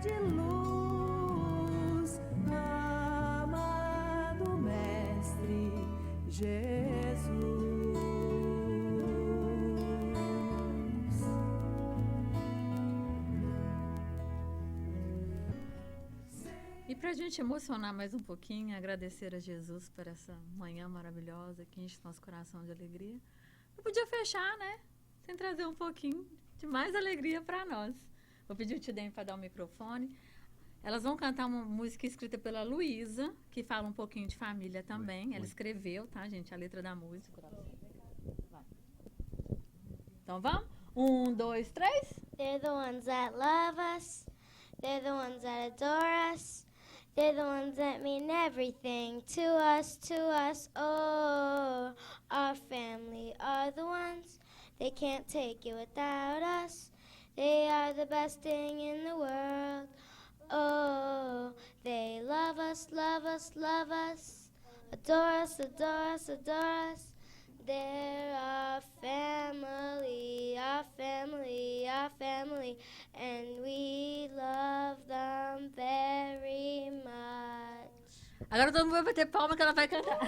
de luz, amado Mestre Jesus. E para a gente emocionar mais um pouquinho, agradecer a Jesus por essa manhã maravilhosa que enche nosso coração de alegria, eu podia fechar, né? Sem trazer um pouquinho de mais alegria para nós. Vou pedir o Tidem para dar o microfone. Elas vão cantar uma música escrita pela Luísa, que fala um pouquinho de família também. Ela escreveu, tá, gente? A letra da música. Vai. Então vamos? 1, 2, 3. They're the ones that love us. They're the ones that adore us. They're the ones that mean everything to us, to us. Oh, our family are the ones. They can't take it without us. They are the best thing in the world. Oh, they love us, love us, love us. Adore us, adore us, adore us. They're our family, our family, our family, and we love them very much. Agora todo mundo vai bater palma que ela vai cantar.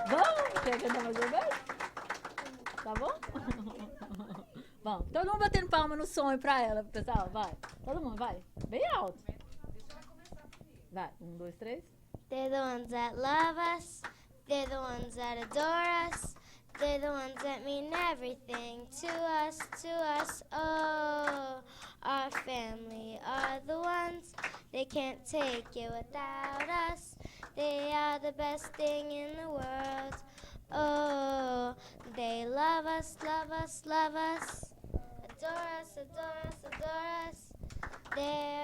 Vamos? Quer cantar mais uma vez? Tá bom? Bom, todo mundo batendo palma no sonho pra ela, pessoal. Vai. Todo mundo, vai. Bem alto. Vai. 1, 2, 3. They're the ones that love us. They're the ones that adore us. They're the ones that mean everything to us, to us. Oh, our family are the ones. They can't take it without us. They are the best thing in the world. Oh, they love us, love us, love us. Adore us, adore us, adore us. They're